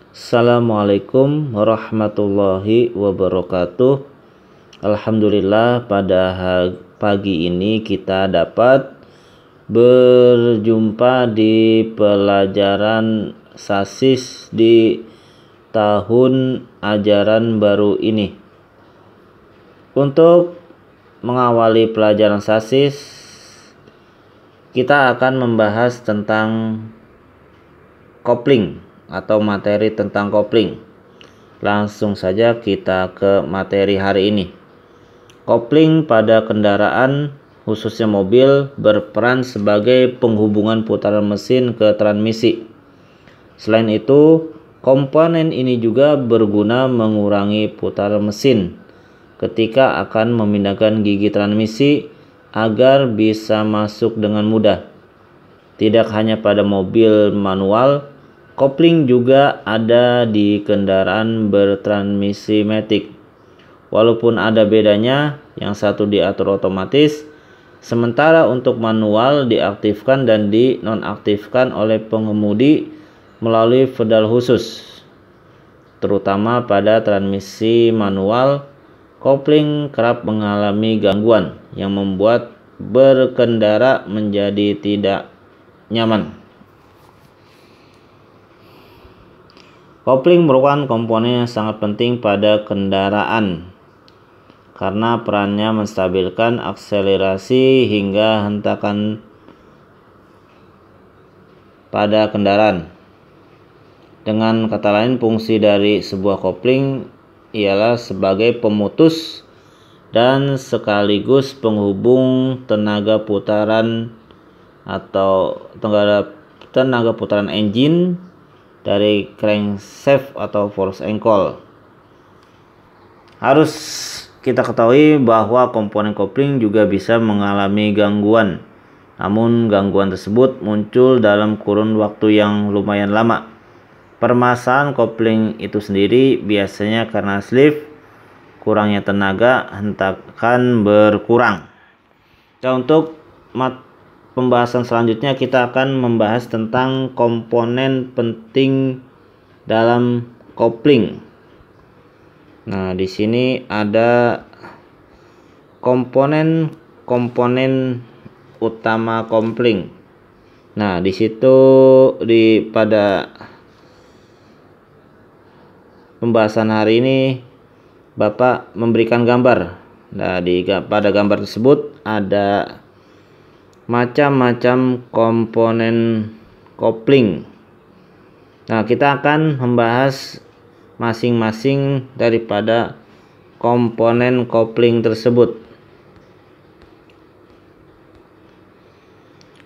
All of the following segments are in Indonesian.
Assalamualaikum warahmatullahi wabarakatuh. Alhamdulillah pada pagi ini kita dapat berjumpa di pelajaran sasis di tahun ajaran baru ini. Untuk mengawali pelajaran sasis, kita akan membahas tentang kopling atau materi tentang kopling. Langsung saja kita ke materi hari ini. Kopling pada kendaraan, khususnya mobil, berperan sebagai penghubungan putaran mesin ke transmisi. Selain itu, komponen ini juga berguna mengurangi putaran mesin ketika akan memindahkan gigi transmisi agar bisa masuk dengan mudah. Tidak hanya pada mobil manual, kopling juga ada di kendaraan bertransmisi matic. Walaupun ada bedanya, yang satu diatur otomatis, sementara untuk manual diaktifkan dan dinonaktifkan oleh pengemudi melalui pedal khusus. Terutama pada transmisi manual, kopling kerap mengalami gangguan yang membuat berkendara menjadi tidak nyaman. Kopling merupakan komponen yang sangat penting pada kendaraan karena perannya menstabilkan akselerasi hingga hentakan pada kendaraan. Dengan kata lain, fungsi dari sebuah kopling ialah sebagai pemutus dan sekaligus penghubung tenaga putaran atau tenaga putaran engine dari crankshaft atau force ankle. Harus kita ketahui bahwa komponen kopling juga bisa mengalami gangguan. Namun gangguan tersebut muncul dalam kurun waktu yang lumayan lama. Permasalahan kopling itu sendiri biasanya karena slip, kurangnya tenaga, hentakan berkurang. Dan untuk pembahasan selanjutnya kita akan membahas tentang komponen penting dalam kopling. Nah, di sini ada komponen utama kopling. Nah, di situ pada pembahasan hari ini Bapak memberikan gambar. Nah, pada gambar tersebut ada macam-macam komponen kopling. Nah, kita akan membahas masing-masing daripada komponen kopling tersebut.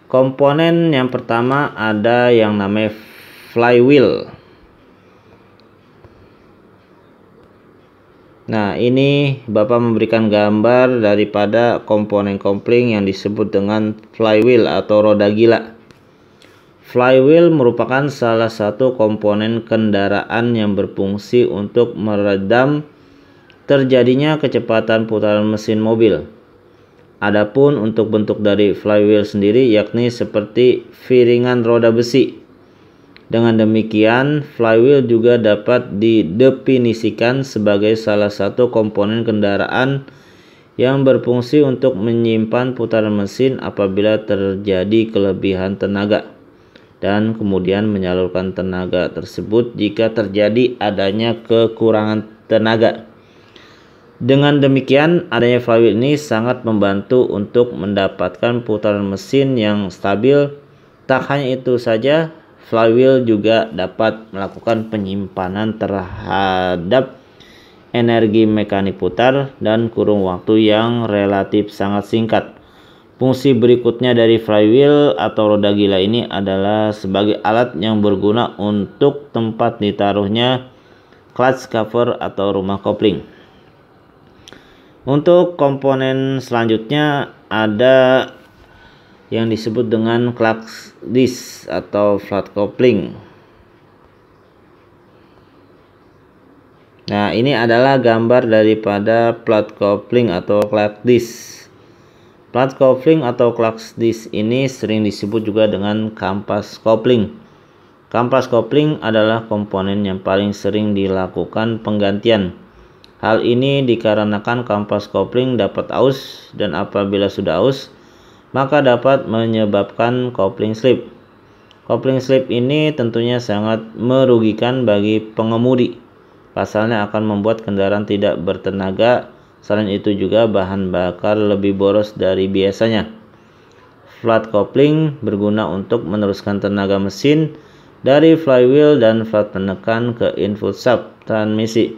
Komponen yang pertama ada yang namanya flywheel. Nah, ini Bapak memberikan gambar daripada komponen kopling yang disebut dengan flywheel atau roda gila. Flywheel merupakan salah satu komponen kendaraan yang berfungsi untuk meredam terjadinya kecepatan putaran mesin mobil. Adapun untuk bentuk dari flywheel sendiri yakni seperti piringan roda besi. Dengan demikian, flywheel juga dapat didefinisikan sebagai salah satu komponen kendaraan yang berfungsi untuk menyimpan putaran mesin apabila terjadi kelebihan tenaga dan kemudian menyalurkan tenaga tersebut jika terjadi adanya kekurangan tenaga. Dengan demikian, adanya flywheel ini sangat membantu untuk mendapatkan putaran mesin yang stabil. Tak hanya itu saja, flywheel juga dapat melakukan penyimpanan terhadap energi mekanik putar dan kurun waktu yang relatif sangat singkat. Fungsi berikutnya dari flywheel atau roda gila ini adalah sebagai alat yang berguna untuk tempat ditaruhnya clutch cover atau rumah kopling. Untuk komponen selanjutnya ada yang disebut dengan clutch disc atau flat coupling. Nah, ini adalah gambar daripada flat coupling atau clutch disc. Flat coupling atau clutch disc ini sering disebut juga dengan kampas coupling Kampas kopling adalah komponen yang paling sering dilakukan penggantian. Hal ini dikarenakan kampas kopling dapat aus, dan apabila sudah aus, maka dapat menyebabkan kopling slip. Kopling slip ini tentunya sangat merugikan bagi pengemudi. Pasalnya akan membuat kendaraan tidak bertenaga. Selain itu juga bahan bakar lebih boros dari biasanya. Flat kopling berguna untuk meneruskan tenaga mesin dari flywheel dan flat penekan ke input shaft transmisi.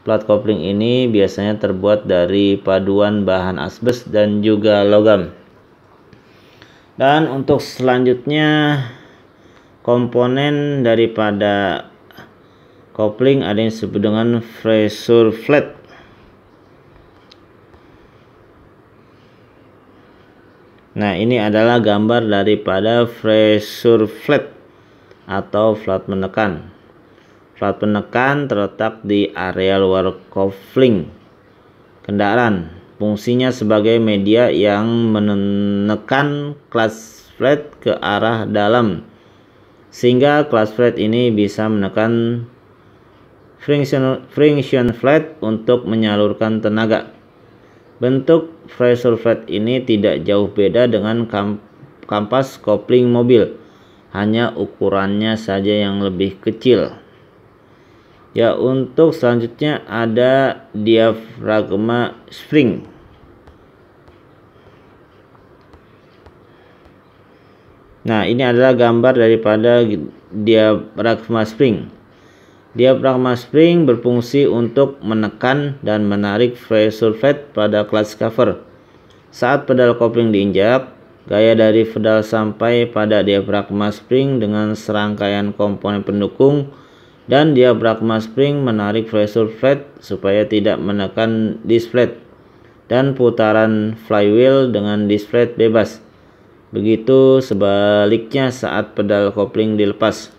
Flat kopling ini biasanya terbuat dari paduan bahan asbes dan juga logam. Dan untuk selanjutnya, komponen daripada kopling ada yang disebut dengan pressure flat. Nah, ini adalah gambar daripada pressure flat atau flat penekan. Flat penekan terletak di area luar kopling kendaraan. Fungsinya sebagai media yang menekan clutch flat ke arah dalam, sehingga clutch flat ini bisa menekan friction flat untuk menyalurkan tenaga. Bentuk pressure flat ini tidak jauh beda dengan kampas kopling mobil, hanya ukurannya saja yang lebih kecil. Ya, untuk selanjutnya ada diafragma spring. Nah, ini adalah gambar daripada diafragma spring. Diafragma spring berfungsi untuk menekan dan menarik pressure flat pada clutch cover. Saat pedal kopling diinjak, gaya dari pedal sampai pada diafragma spring dengan serangkaian komponen pendukung, dan diafragma spring menarik pressure flat supaya tidak menekan disc flat, dan putaran flywheel dengan disc flat bebas. Begitu sebaliknya saat pedal kopling dilepas.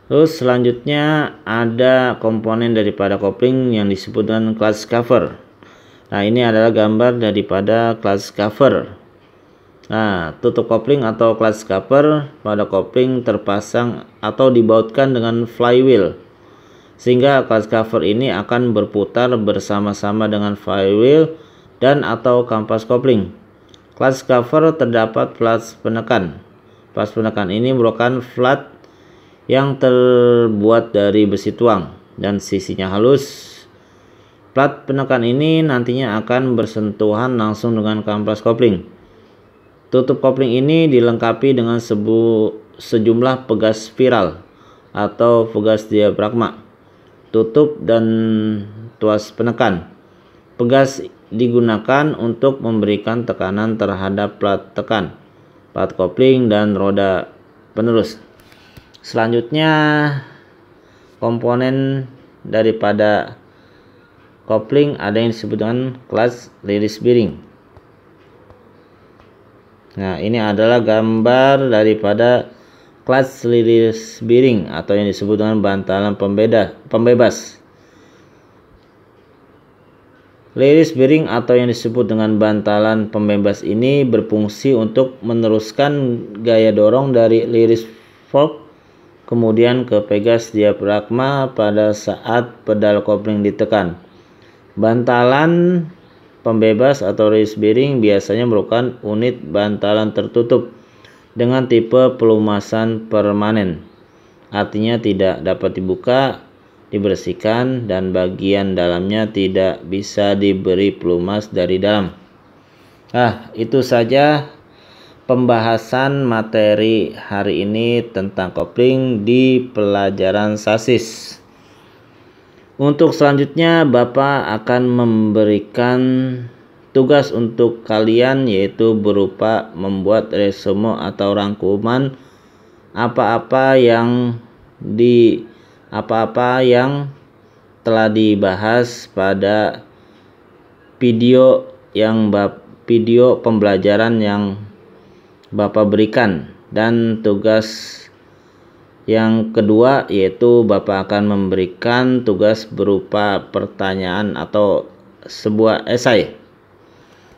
Terus selanjutnya ada komponen daripada kopling yang disebut dengan clutch cover. Nah, ini adalah gambar daripada clutch cover. Nah, tutup kopling atau clutch cover pada kopling terpasang atau dibautkan dengan flywheel, sehingga clutch cover ini akan berputar bersama-sama dengan flywheel dan atau kampas kopling. Clutch cover terdapat plat penekan. Plat penekan ini merupakan plat yang terbuat dari besi tuang dan sisinya halus. Plat penekan ini nantinya akan bersentuhan langsung dengan kampas kopling. Tutup kopling ini dilengkapi dengan sejumlah pegas spiral atau pegas diafragma, tutup, dan tuas penekan. Pegas digunakan untuk memberikan tekanan terhadap plat tekan, plat kopling, dan roda penerus. Selanjutnya, komponen daripada kopling ada yang disebut dengan clutch release bearing. Nah, ini adalah gambar daripada clutch release bearing atau yang disebut dengan bantalan pembebas. Release bearing atau yang disebut dengan bantalan pembebas ini berfungsi untuk meneruskan gaya dorong dari release fork kemudian ke pegas diafragma pada saat pedal kopling ditekan. Bantalan pembebas atau release bearing biasanya merupakan unit bantalan tertutup dengan tipe pelumasan permanen. Artinya tidak dapat dibuka, dibersihkan, dan bagian dalamnya tidak bisa diberi pelumas dari dalam. Nah, itu saja pembahasan materi hari ini tentang kopling di pelajaran sasis. Untuk selanjutnya, Bapak akan memberikan tugas untuk kalian, yaitu berupa membuat resume atau rangkuman apa-apa yang telah dibahas pada video pembelajaran yang Bapak berikan. Dan tugas yang kedua yaitu Bapak akan memberikan tugas berupa pertanyaan atau sebuah esai.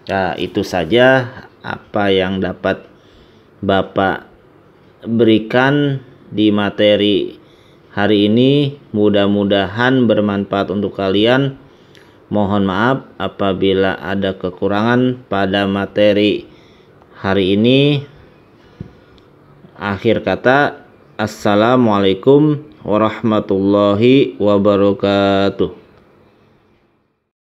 Nah, itu saja apa yang dapat Bapak berikan di materi hari ini. Mudah-mudahan bermanfaat untuk kalian. Mohon maaf apabila ada kekurangan pada materi hari ini. Akhir kata, assalamualaikum warahmatullahi wabarakatuh.